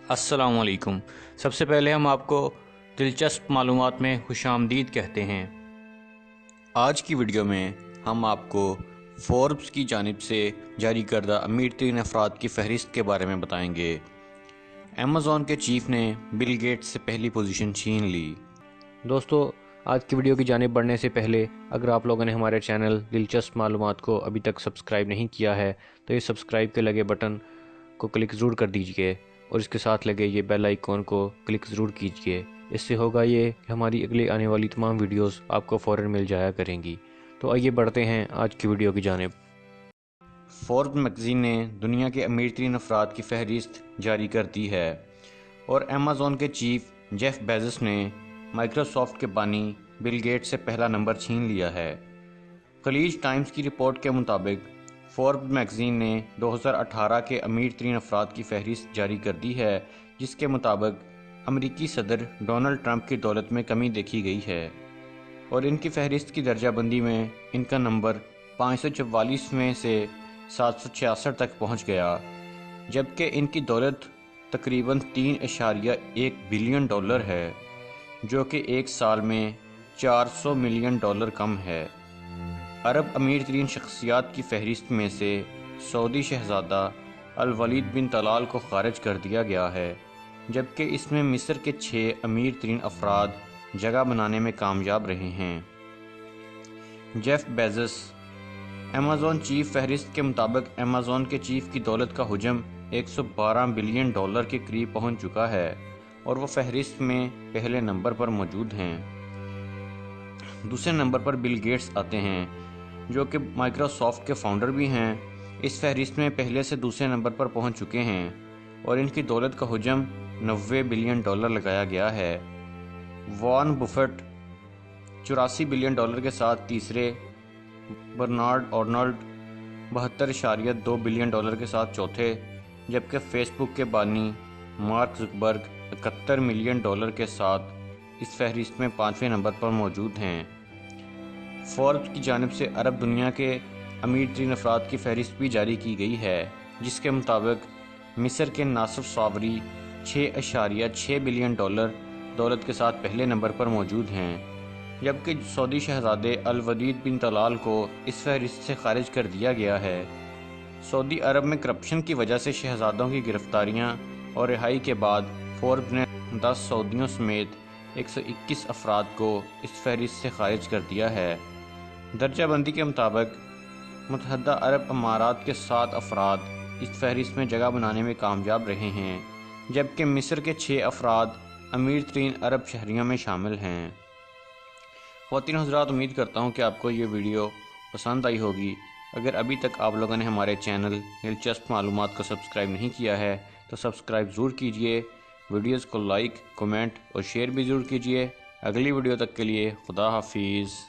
السلام علیکم۔ سب سے پہلے ہم آپ کو دلچسپ معلومات میں خوش آمدید کہتے ہیں۔ آج کی ویڈیو میں ہم آپ کو فوربس کی جانب سے جاری کردہ امیر ترین افراد کی فہرست کے بارے میں بتائیں گے۔ ایمیزون کے چیف نے بل گیٹس سے پہلی پوزیشن چھین لی۔ دوستو، آج کی ویڈیو کی جانب بڑھنے سے پہلے اگر آپ لوگوں نے ہمارے چینل دلچسپ معلومات کو ابھی تک سبسکرائب نہیں کیا ہے تو یہ سبسکرائب کے لگے بٹن کو کلک ضرور کر دیجئے اور اس کے ساتھ لگے یہ بیل آئیکن کو کلک ضرور کیجئے۔ اس سے ہوگا یہ کہ ہماری اگلی آنے والی تمام ویڈیوز آپ کو فوراً مل جایا کریں گی۔ تو آئیے بڑھتے ہیں آج کی ویڈیو کی جانب۔ فوربس میگزین نے دنیا کے امیر ترین افراد کی فہرست جاری کر دی ہے اور ایمیزون کے چیف جیف بیزوس نے مائیکروسافٹ کے بانی بل گیٹس سے پہلا نمبر چھین لیا ہے۔ خلیج ٹائمز کی رپورٹ کے مطابق فوربس میگزین نے 2018 کے امیر ترین افراد کی فہرست جاری کر دی ہے، جس کے مطابق امریکی صدر ڈونلڈ ٹرمپ کی دولت میں کمی دیکھی گئی ہے اور ان کی فہرست کی درجہ بندی میں ان کا نمبر 544 میں سے 766 تک پہنچ گیا، جبکہ ان کی دولت تقریباً 3.1 بلین ڈالر ہے، جو کہ ایک سال میں $400 ملین کم ہے۔ عرب امیر ترین شخصیات کی فہرست میں سے سعودی شہزادہ الولید بن طلال کو خارج کر دیا گیا ہے، جبکہ اس میں مصر کے 6 امیر ترین افراد جگہ بنانے میں کامیاب رہے ہیں۔ جیف بیزوس ایمیزون چیف فہرست کے مطابق ایمیزون کے چیف کی دولت کا حجم $112 بلین کے قریب پہنچ چکا ہے اور وہ فہرست میں پہلے نمبر پر موجود ہیں۔ دوسرے نمبر پر بل گیٹس آتے ہیں، جو کہ مائیکروسافٹ کے فاؤنڈر بھی ہیں۔ اس فہرست میں پہلے سے دوسرے نمبر پر پہنچ چکے ہیں اور ان کی دولت کا حجم $90 بلین لگایا گیا ہے۔ وارن بفٹ 84 بلین کے ساتھ تیسرے، برنارڈ آرنولڈ 72.2 بلین کے ساتھ چوتھے، جبکہ فیس بک کے بانی مارک زکربرگ 71 ملین کے ساتھ اس فہرست میں 5ویں نمبر پر موجود ہیں۔ فوربس کی جانب سے عرب دنیا کے امیر ترین افراد کی فہرست بھی جاری کی گئی ہے، جس کے مطابق مصر کے ناصف صابری 6.6 بلین دولت کے ساتھ پہلے نمبر پر موجود ہیں، جبکہ سعودی شہزادے الولید بن طلال کو اس فہرست سے خارج کر دیا گیا ہے۔ سعودی عرب میں کرپشن کی وجہ سے شہزادوں کی گرفتاریاں اور رہائی کے بعد فوربس نے 10 سعودیوں سمیت 121 افراد کو اس فہرست سے خارج کر دیا ہے۔ درجہ بندی کے مطابق متحدہ عرب امارات کے 7 افراد اس فہرست میں جگہ بنانے میں کامیاب رہے ہیں، جبکہ مصر کے 6 افراد امیر ترین عرب شہریوں میں شامل ہیں۔ خواتین حضرات، امید کرتا ہوں کہ آپ کو یہ ویڈیو پسند آئی ہوگی۔ اگر ابھی تک آپ لوگوں نے ہمارے چینل دلچسپ معلومات کو سبسکرائب نہیں کیا ہے تو سبسکرائب ضرور کیجئے، ویڈیوز کو لائک، کمنٹ اور شیئر بھی ضرور کیجئے۔ اگلی ویڈیو تک کے لیے خدا حافظ۔